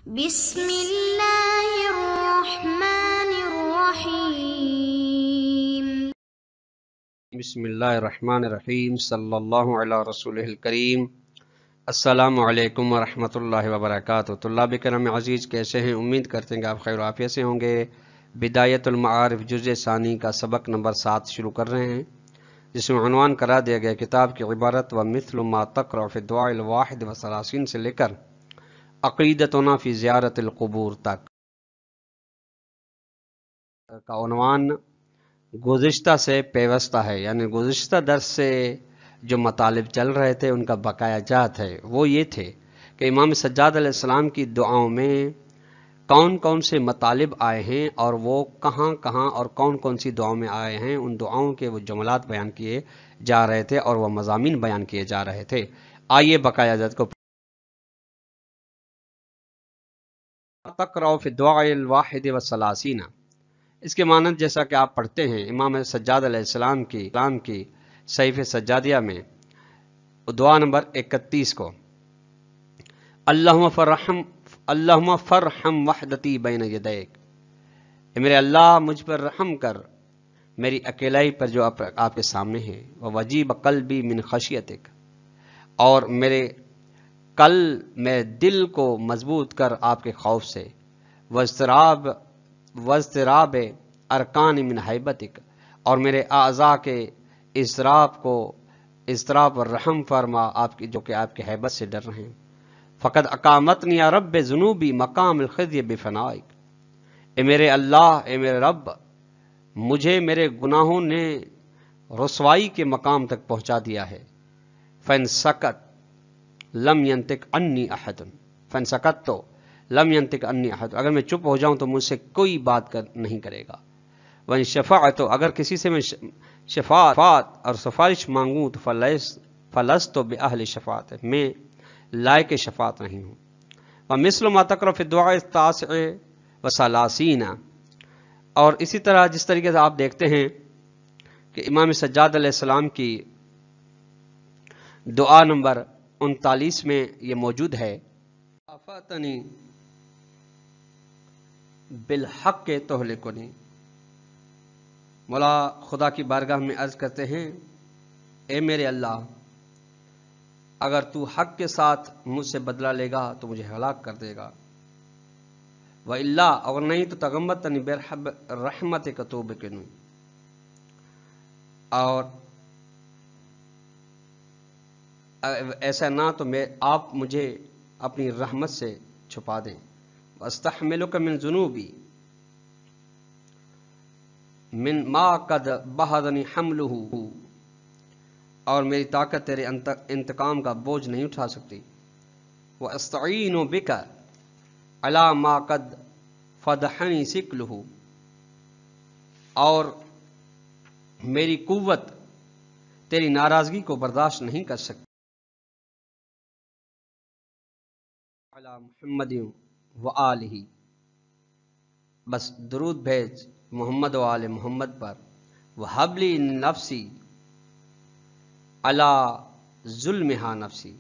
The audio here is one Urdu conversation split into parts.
بسم اللہ الرحمن الرحیم۔ بسم اللہ الرحمن الرحیم، صلی اللہ علی رسولہ الکریم۔ السلام علیکم ورحمۃ اللہ وبرکاتہ۔ طلاب کرام عزیز، کیسے ہیں؟ امید کرتے ہیں کہ آپ خیر و عافیت سے ہوں گے۔ بدایت المعارف جزء ثانی کا سبق نمبر 7 شروع کر رہے ہیں، جس میں عنوان کرا دیا گیا کتاب کی عبارت و مثل ما تقرأ فی الدعاء الواحد و30 سے لے کر عقیدتنا فی زیارت القبور تک کا عنوان گزشتہ سے پیوستہ ہے، یعنی گزشتہ درس سے جو مطالب چل رہے تھے ان کا بقایا جات ہے۔ وہ یہ تھے کہ امام سجاد علیہ السلام کی دعاؤں میں کون کون سے مطالب آئے ہیں اور وہ کہاں کہاں اور کون کون سی دعاؤں میں آئے ہیں، ان دعاؤں کے وہ جملات بیان کیے جا رہے تھے اور وہ مضامین بیان کیے جا رہے تھے۔ آئیے بقایا جات کو تقرأ فی الدعاء الواحد و30، اس کے مانند جیسا کہ آپ پڑھتے ہیں امام سجاد علیہ السلام کی صحیفہ سجادیہ میں دعا نمبر 31 کو، اللہم فرحم وحدتی بین یدیک، میرے اللہ مجھ پر رحم کر میری اکیلائی پر جو آپ کے سامنے ہے، وجیب قلبی من خشیتک، اور میرے دل کو مضبوط کر آپ کے خوف سے، واضطراب ارکان من حیبتک، اور میرے اعضاء کے اضطراب اور رحم فرما آپ کی جو کہ آپ کی حیبت سے ڈر رہے ہیں۔ فقد اقامتنی یا رب ذنوبی مقام الخزی بفنائک، اے میرے اللہ، اے میرے رب، مجھے میرے گناہوں نے رسوائی کے مقام تک پہنچا دیا ہے۔ فَإِن سَكَتْ لَمْ يَنْطِقْ عَنِّي أَحَدٌ، فَإِن سَكَتْتُ لَمْ يَنْطِقْ عَنِّي أَحَدٌ، اگر میں چپ ہو جاؤں تو مجھ سے کوئی بات نہیں کرے گا۔ وَإِن شَفَعْتُ، اگر کسی سے میں شفاعت اور سفارش مانگوں تو فَلَسْتُ بِأَهْلِ شَفَاعَتِ، میں لائق شفاعت نہیں ہوں۔ وَمِثْلُ مَا تَقْرَأُ فِي الدُّعَاءِ التَّاسِعِ و30، اور اسی طرح جس طریقے سے آپ دیکھتے ہیں کہ امام سجاد علیہ السلام کی دعا نمبر 39 میں یہ موجود ہے، آفاتنی بالحق تہلکنی، مولا خدا کی بارگاہ میں عرض کرتے ہیں، اے میرے اللہ، اگر تو حق کے ساتھ مجھ سے بدلہ لے گا تو مجھے ہلاک کر دے گا، وَإِلَّا، اگر نہیں تو تغمدتنی برحمتک توبکنی، اور ایسا نہ تو آپ مجھے اپنی رحمت سے چھپا دیں۔ وَأَسْتَحْمِلُكَ مِنْ ذُنُوبِي مِنْ مَا قَدْ بَهَضَنِي حَمْلُهُ، اور میری طاقت تیرے انتقام کا بوجھ نہیں اٹھا سکتی۔ وَأَسْتَعِينُ بِكَ عَلَى مَا قَدْ فَضَحَنِي ثِقْلُهُ، اور میری قوت تیری ناراضگی کو برداشت نہیں کر سکتی۔ علی محمد و آلہ، بس درود بھیج محمد و آل محمد پر۔ وَحَبْلِ نَفْسِي علی ظلمہا نفسی،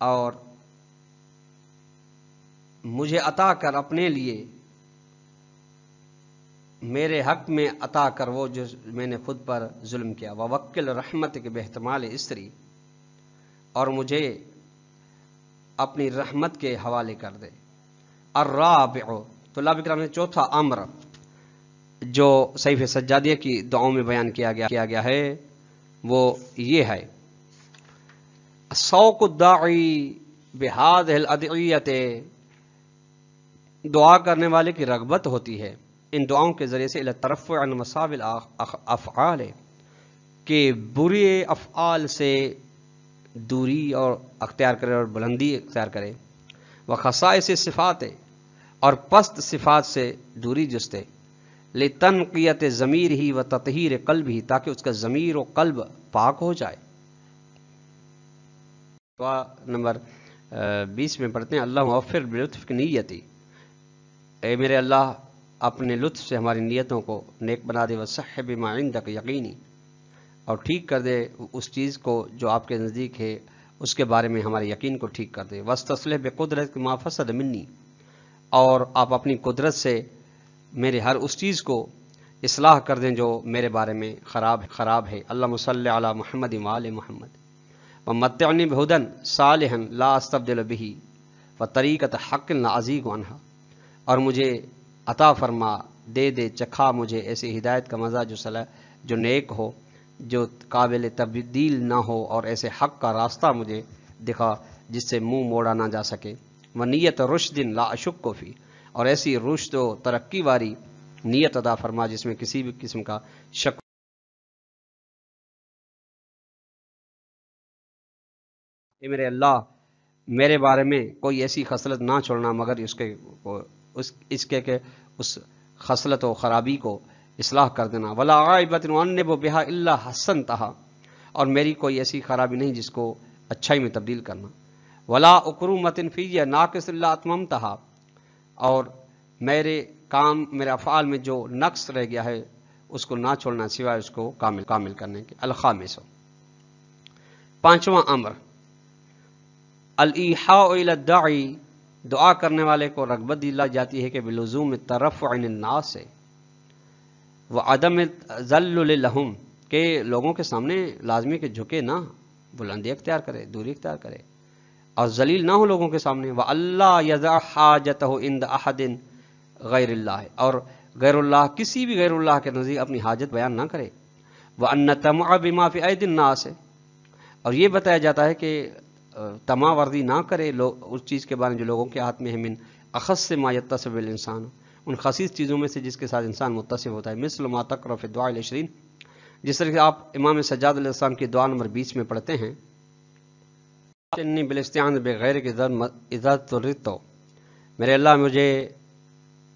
اور مجھے عطا کر اپنے لیے، میرے حق میں عطا کر وہ جو میں نے خود پر ظلم کیا۔ وَوَكِّلْ رَحْمَتِكَ بِاحْتِمَالِ اِسْرِي، اور مجھے اپنی رحمت کے حوالے کر دے۔ الرابع، طلاب کرام نے چوتھا امر جو صحیفہ سجادیہ کی دعاؤں میں بیان کیا گیا ہے وہ یہ ہے، سوق الداعی بہذہ الادعیۃ، دعا کرنے والے کی رغبت ہوتی ہے ان دعاؤں کے ذریعے سے الی الترفع عن مصاب الافعال، کہ برے افعال سے دوری اور اختیار کرے اور بلندی اختیار کرے۔ وخصائص صفات، اور پست صفات سے دوری جستے۔ لتنقیت ضمیر ہی و تطہیر قلب ہی، تاکہ اس کا ضمیر و قلب پاک ہو جائے۔ دعا نمبر 20 میں پڑھتے ہیں، اللہ وفر بلطف نیتی، اے میرے اللہ اپنے لطف سے ہماری نیتوں کو نیک بنا دے۔ وصحب ما عندک یقینی، اور ٹھیک کر دے اس چیز کو جو آپ کے نزدیک ہے اس کے بارے میں ہمارے یقین کو ٹھیک کر دے۔ واستصلح بقدرت ما فسد منی، اور آپ اپنی قدرت سے میرے ہر اس چیز کو اصلاح کر دیں جو میرے بارے میں خراب ہے۔ اللہم صلی علی محمد وآل محمد ومتعنی بہدن صالحا لا استبدل بہ وطریقۃ حق لا ازیغ عنہا، اور مجھے عطا فرما، دے چکھا مجھے ایسی ہدایت کا مزہ جو نیک ہو، جو قابل تبدیل نہ ہو، اور ایسے حق کا راستہ مجھے دکھا جس سے منہ موڑا نہ جا سکے۔ ونیت رشد لا اشک فی، اور ایسی رشد و ترقی والی نیت عطا فرما جس میں کسی بھی قسم کا شک۔ اے میرے اللہ، میرے بارے میں کوئی ایسی خصلت نہ چھوڑنا مگر اس خصلت و خرابی کو اصلاح کر دینا۔ ولا عائبۃ عنب بہا الا حسنتہا، اور میری کوئی ایسی خرابی نہیں جس کو اچھائی میں تبدیل کرنا۔ ولا اکرومۃ فی ناقص الا اتممتہا، اور میرے افعال میں جو نقص رہ گیا ہے اس کو نہ چھوڑنا سوائے اس کو کامل کرنے کے۔ الخامس، پانچواں امر، الایحاء الی الداعی، دعا کرنے والے کو رغبت دلائی جاتی ہے کہ بلزوم الترفع عن الناس وعدم الذل لہم، کہ لوگوں کے سامنے لازمی کہ جھکے نہ، بلندی اختیار کرے، دوری اختیار کرے، اور ذلیل نہ ہو لوگوں کے سامنے۔ وَأَلَّا يَضَعَ حَاجَتَهُ عِنْدَ أَحَدٍ غیر اللہ، اور کسی بھی غیر اللہ کے نزدیک اپنی حاجت بیان نہ کرے۔ وَأَنَّ تَمْعَ بِمَا فِي أَيْدِي النَّاسِ، اور یہ بتایا جاتا ہے کہ طمع ورزی نہ کرے اس چیز کے بارے میں جو لوگوں کے ہاتھ میں ہے، من اخص ما یتصف بالانسان، ان خصیص چیزوں میں سے جس کے ساتھ انسان متصف ہوتا ہے۔ مثل ما تقرأ فی الدعاء ال20، جس طرح کہ آپ امام سجاد علیہ السلام کی دعا نمبر 20 میں پڑھتے ہیں، انی بالاستعانۃ بغیرک اذا اضطررت، میرے اللہ مجھے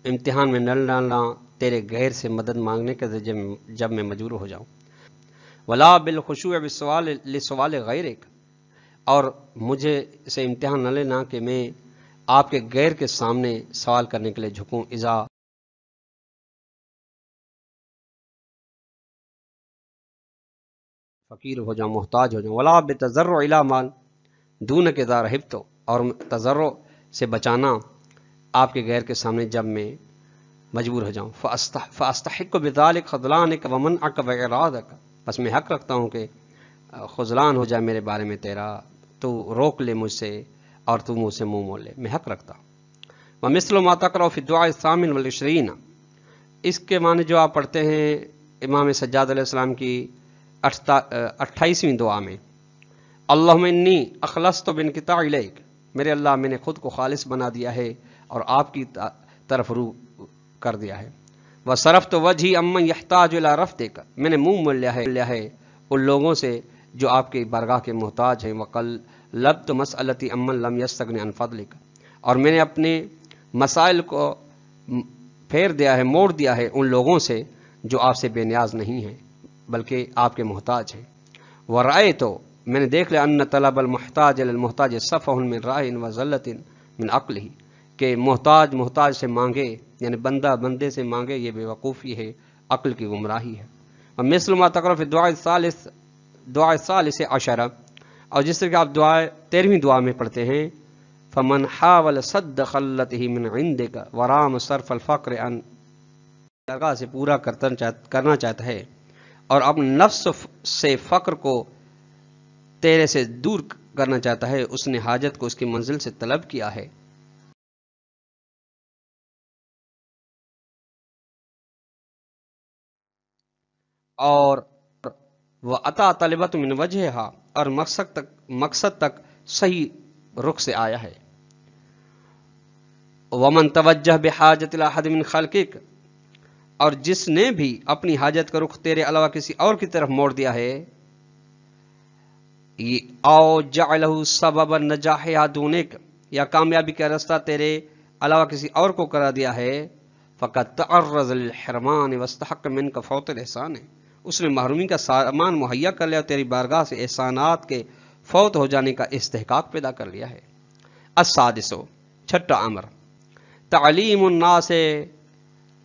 امتحان میں نہ ڈالنا تیرے غیر سے مدد مانگنے کے جب میں مجبور ہو جاؤں۔ ولا بالخشوع بالسؤال لسؤال غیرک، اور مجھے اسے امتحان نہ لینا کہ میں آپ کے غیر کے سامنے سوال کرنے کے لیے جھکوں، اذا فقیر ہو جاؤں، محتاج ہو جاؤں۔ ولا بتضرع الی مال دونک اذا رہبت، اور تضرع سے بچانا آپ کے غیر کے سامنے جب میں مجبور ہو جاؤں۔ فاستحق بذلک خذلانک ومنعک واعراضک، بس میں حق رکھتا ہوں کہ خذلان ہو جائے میرے بارے میں تیرا، تو روک لے مجھ سے اور تو مجھ سے منہ موڑ لے، میں حق رکھتا ہوں۔ ومثل ما تقرأ فی الدعاء الثامن والعشرین، اس کے معنی جو آپ پڑھتے ہیں امام سجاد علیہ السلام کی 28ویں دعا میں، اللہم انی اخلصت بانقطاع الیک، میرے اللہ میں نے خود کو خالص بنا دیا ہے اور آپ کی طرف رو کر دیا ہے۔ وصرفت وجہی عمن یحتاج الی رفدک، میں نے منہ موڑ لیا ہے ان لوگوں سے جو آپ کی بارگاہ کے محتاج ہیں۔ وقلبت مسألتی عمن لم یستغن عن فضلک، اور میں نے اپنے مسائل کو موڑ دیا ہے ان لوگوں سے جو آپ سے بے نیاز نہیں ہیں بلکہ آپ کے محتاج ہیں۔ ورأیت، میں نے دیکھ لیا، ان طلب المحتاج للمحتاج صفح من رائے وذلت من عقلہ، کہ محتاج سے مانگے، یعنی بندہ بندے سے مانگے، یہ بے وقوفی ہے، عقل کی گمراہی ہے۔ ومثل ما تقرأ فی دعاء الثالث عشرہ، اور جس طرح کہ آپ 13ویں دعا میں پڑھتے ہیں، فمن حاول صد خلته من عندک ورام صرف الفقر عن، درگاہ سے پورا کرنا چاہتا ہے اور اپنے نفس سے فقر کو تیرے سے دور کرنا چاہتا ہے، اس نے حاجت کو اس کی منزل سے طلب کیا ہے۔ اور وہ عطا طلبت من وجہہا، اور مقصد تک صحیح رخ سے آیا ہے۔ ومن توجہ بحاجت الاحد من خلقک، اور جس نے بھی اپنی حاجت کا رخ تیرے علاوہ کسی اور کی طرف موڑ دیا ہے، او جعلہ سبب النجاح دونک، یا کامیابی کا راستہ تیرے علاوہ کسی اور کو کرا دیا ہے، فقد تعرض للحرمان واستحق منک فوت الاحسان، اس نے محرومی کا سامان مہیا کر لیا اور تیری بارگاہ سے احسانات کے فوت ہو جانے کا استحقاق پیدا کر لیا ہے۔ السادس، چھٹا امر، تعلیم الناس،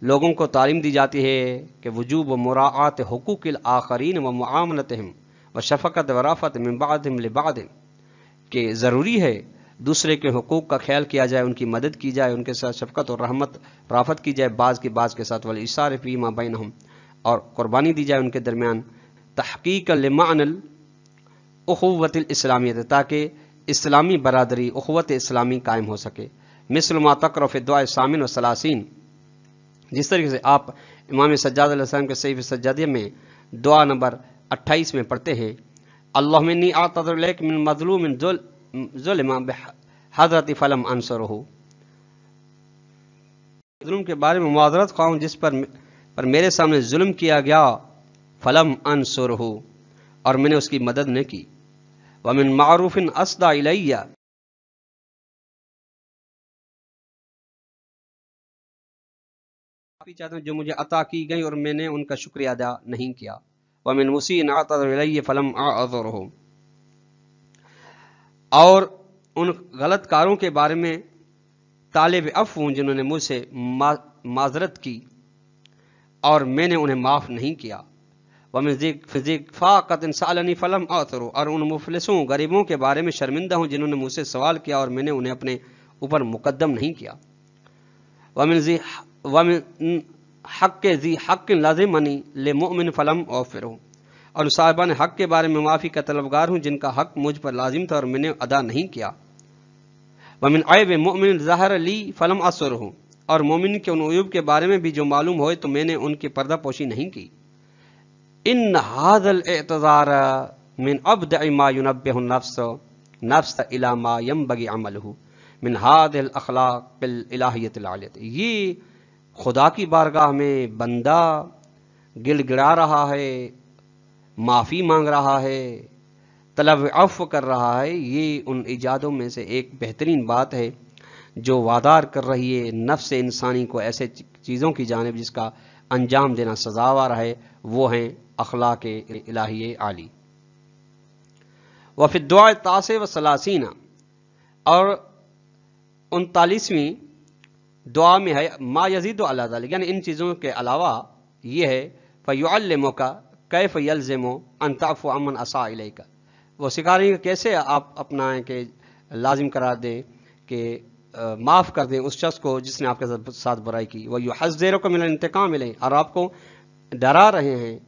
لوگوں کو تعلیم دی جاتی ہے کہ وجوب و مراعات حقوق الآخرین و معاملتہم و شفقت و رافت من بعضہم لبعض، کہ ضروری ہے دوسرے کے حقوق کا خیال کیا جائے، ان کی مدد کی جائے، ان کے ساتھ شفقت اور رحمت رافت کی جائے، بعض کے ساتھ والإیثار فیما بینہم، اور قربانی دی جائے ان کے درمیان، تحقیق لمعنی الاخوۃ الاسلامیہ، تاکہ اسلامی برادری، اخوت اسلامی قائم ہو سکے۔ مثل ما تقرأ فی الدعاء الثامن والثلاثین، جس طریقے سے آپ امام سجاد علیہ السلام کے صحیفہ سجادیہ میں دعا نمبر 28 میں پڑھتے ہیں، اللہم انی اعتذر الیک من مظلوم ظلم بحضرت فلم انصرہ، ظلم کے بارے میں معذرت خواہ ہوں جس پر میرے سامنے ظلم کیا گیا، فلم انصرہ، اور میں نے اس کی مدد نہ کی، ومن معروف اسدى الی، چاہتا ہوں جو مجھے عطا کی گئی اور میں نے ان کا شکریہ ادا نہیں کیا، ومن مسیء اعتذر الی فلم اعذرہ، اور ان غلط کاروں کے بارے میں طالب عفو ہوں جنہوں نے مجھ سے معذرت کی اور میں نے انہیں معاف نہیں کیا، ومن ذی فاقۃ سألنی فلم اعثر، اور ان مفلسوں غریبوں کے بارے میں شرمندہ ہوں جنہوں نے مجھ سے سوال کیا اور میں نے انہیں اپنے اوپر مقدم نہیں کیا، ومن حق ذی حق لازمنی لمؤمن فلم اوفرہ، اور صاحبان حق کے بارے میں معافی کا طلبگار ہوں جن کا حق مجھ پر لازم تھا اور میں نے ادا نہیں کیا، ومن عیب مؤمن ظہر لی فلم اثرہ، اور مومن کے ان عیوب کے بارے میں بھی جو معلوم ہوئے تو میں نے ان کی پردہ پوشی نہیں کی، ان ھذا الاعتذار من ابدع ما ينبه النفس الى ما ينبغي عمله من هذه الاخلاق الالہیۃ العالیۃ، یہ خدا کی بارگاہ میں بندہ گڑ گڑا رہا ہے، معافی مانگ رہا ہے، طلب عفو کر رہا ہے، یہ ان ایجادوں میں سے ایک بہترین بات ہے جو وادار کر رہی ہے نفس انسانی کو ایسے چیزوں کی جانب جس کا انجام دینا سزاوار ہے، وہ ہیں اخلاق الہی عالی۔ وفی الدعاء التاسع والثلاثین، اور 39ویں دعا میں ہے ما یزید علی ذلک، یعنی ان چیزوں کے علاوہ یہ ہے فیعلمک کیف یلزم ان تعفو عمن اساء الیک، وہ سکھا رہی ہیں کہ کیسے آپ اپنائیں کہ لازم قرار دیں کہ معاف کر دیں اس شخص کو جس نے آپ کے ساتھ برائی کی، ویحذرک من الانتقام الیہ، اور آپ کو ڈرا رہے ہیں،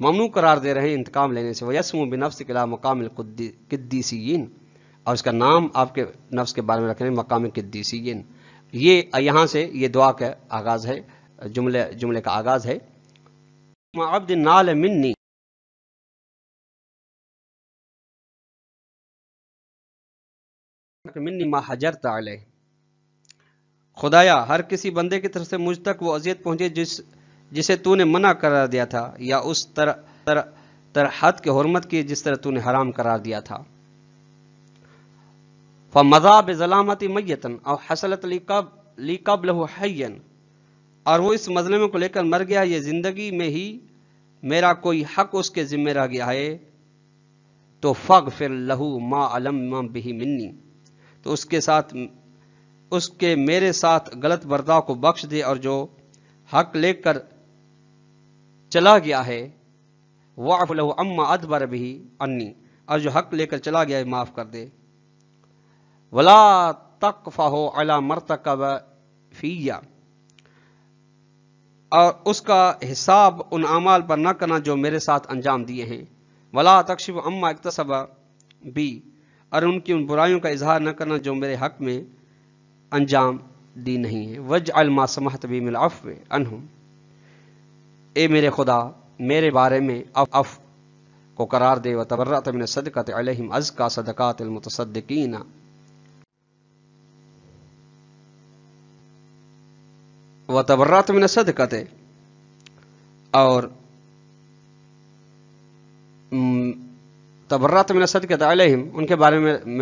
ممنوع قرار دے رہے ہیں انتقام لینے سے، ویسمو بنفسک الی مقام القدیسیین، اور اس کا نام آپ کے نفس کے بارے میں رکھیں مقام قدیسیین۔ یہ یہاں سے یہ دعا کا آغاز ہے، جملے کا آغاز ہے، عبد نال منی ما حجرت علیہ، خدایا ہر کسی بندے کی طرف سے مجھ تک وہ اذیت پہنچے جسے تو نے منع قرار دیا تھا، یا اس طرح حد کے حرمت کی جس طرح تو نے حرام قرار دیا تھا، فمضى بظلامت میتا او حصلت لی قبلہ حیا، اور وہ اس مظلمے کو لے کر مر گیا، یہ زندگی میں ہی میرا کوئی حق اس کے ذمہ رہ گیا ہے، تو فاغفر لہ ما علم بہ منی، تو اس کے میرے ساتھ غلط برتاؤ کو بخش دے، اور جو حق لے کر چلا گیا ہے، واعف لہ عما ادبر بہ عنی، اور جو حق لے کر چلا گیا ہے معاف کر دے، ولا تقفہ علی مرتکب فی، اور اس کا حساب ان اعمال پر نہ کرنا جو میرے ساتھ انجام دیے ہیں، ولا تکشف عما اکتسب بی، اور ان کی ان برائیوں کا اظہار نہ کرنا جو میرے حق میں انجام دی نہیں ہے، واجعل ما سمحت بی من العفو عنہم، اے میرے خدا میرے بارے میں عفو کو قرار دے، وتبرأت من الصدقۃ علیہم ازکا صدقات المتصدقین، وتبرأت من الصدقۃ، اور تبرأت من الصدقۃ علیہم ان کے بارے میں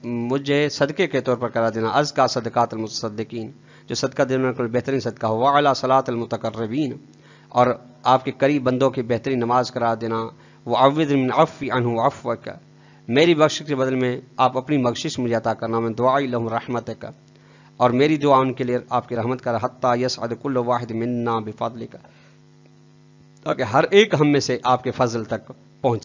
مجھے صدقے کے طور پر قرار دینا، ازکا صدقات المتصدقین، جو صدقہ دینے کا بہترین صدقہ ہو، وعلی صلاۃ المتقربین، اور آپ کے قریب بندوں کی بہترین نماز قرار دینا، وعوض من عفو عنہ عفوک، میری بخشش کے بدل میں آپ اپنی بخشش مجھے عطا کرنا، من دعائی لہم رحمتک، اور میری دعا ان کے لیے آپ کی رحمت کا، حتی یسعد کل واحد منا بفضلک، تاکہ ہر ایک ہم میں سے آپ کے فضل تک پہنچے۔